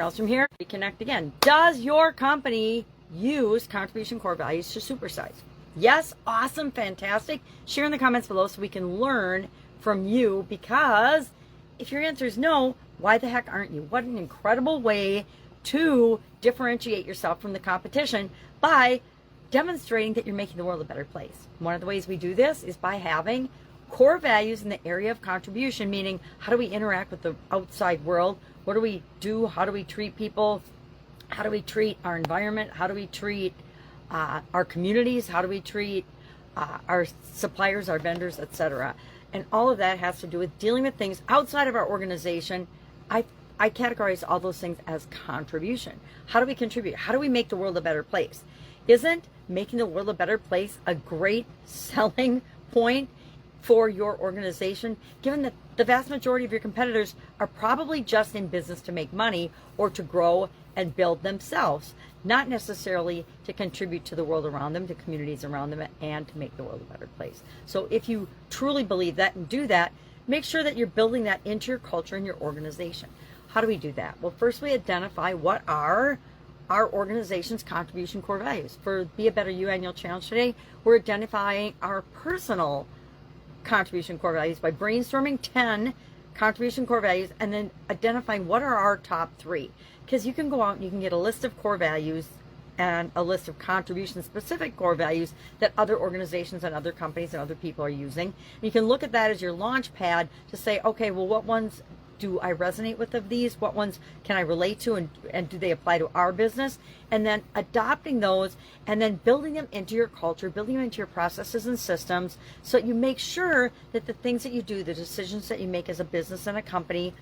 Horne-Ellstrom here. We connect again. Does your company use contribution core values to supersize? Yes, awesome, fantastic. Share in the comments below so we can learn from you, because if your answer is no, why the heck aren't you? What an incredible way to differentiate yourself from the competition by demonstrating that you're making the world a better place. One of the ways we do this is by having core values in the area of contribution, meaning how do we interact with the outside world? What do we do? How do we treat people? How do we treat our environment? How do we treat our communities? How do we treat our suppliers, our vendors, etc.? And all of that has to do with dealing with things outside of our organization. I categorize all those things as contribution. How do we contribute? How do we make the world a better place? Isn't making the world a better place a great selling point for your organization, given that the vast majority of your competitors are probably just in business to make money or to grow and build themselves, not necessarily to contribute to the world around them, to communities around them, and to make the world a better place. So if you truly believe that and do that, make sure that you're building that into your culture and your organization. How do we do that? Well, first we identify what are our organization's contribution core values. For Be a Better You Annual Challenge today, we're identifying our personal contribution core values by brainstorming 10 contribution core values and then identifying what are our top 3. Because you can go out and you can get a list of core values and a list of contribution specific core values that other organizations and other companies and other people are using. And you can look at that as your launch pad to say, okay, well, what ones do I resonate with of these? What ones can I relate to, and do they apply to our business? And then adopting those and then building them into your culture, building them into your processes and systems, so that you make sure that the things that you do, the decisions that you make as a business and a company,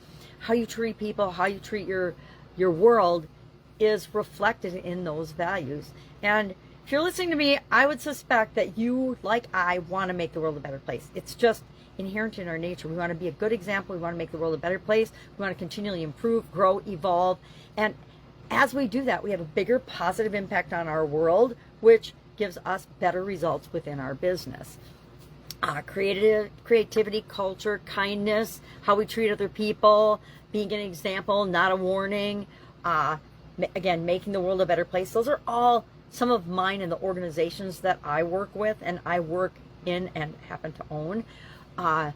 how you treat people, how you treat your world is reflected in those values. And if you're listening to me, I would suspect that you, like I, want to make the world a better place. It's just inherent in our nature. We want to be a good example. We want to make the world a better place. We want to continually improve, grow, evolve. And as we do that, we have a bigger positive impact on our world, which gives us better results within our business. Creativity, culture, kindness, how we treat other people, being an example, not a warning. Again, making the world a better place. Those are all some of mine in the organizations that I work with and I work in and happen to own. But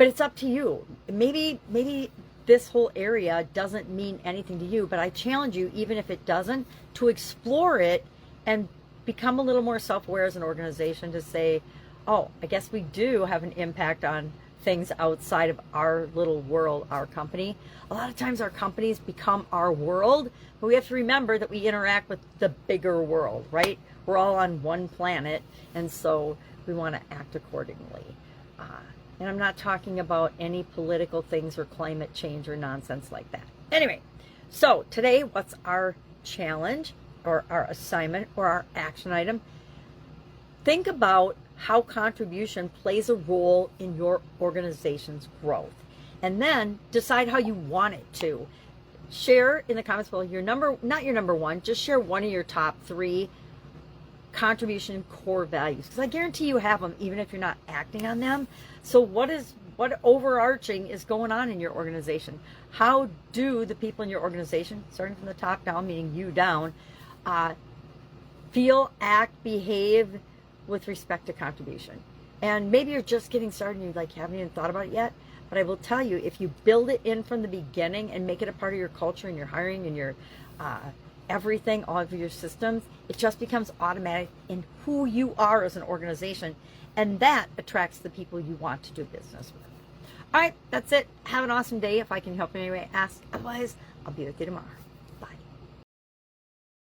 it's up to you. Maybe this whole area doesn't mean anything to you, but I challenge you, even if it doesn't, to explore it and become a little more self-aware as an organization to say, oh, I guess we do have an impact on things outside of our little world, our company. A lot of times our companies become our world, but we have to remember that we interact with the bigger world, right? We're all on one planet, and so we want to act accordingly. And I'm not talking about any political things or climate change or nonsense like that. Anyway, so today, what's our challenge or our assignment or our action item? Think about how contribution plays a role in your organization's growth. And then decide how you want it to. Share in the comments below not your number one, just share one of your top 3 contribution core values. Because I guarantee you have them even if you're not acting on them. So what overarching is going on in your organization? How do the people in your organization, starting from the top down, meaning you down, feel, act, behave with respect to contribution? And maybe you're just getting started and you haven't even thought about it yet, but I will tell you, if you build it in from the beginning and make it a part of your culture and your hiring and your everything, all of your systems, it just becomes automatic in who you are as an organization, and that attracts the people you want to do business with. All right, that's it. Have an awesome day. If I can help in any way, ask. Otherwise, I'll be with you tomorrow.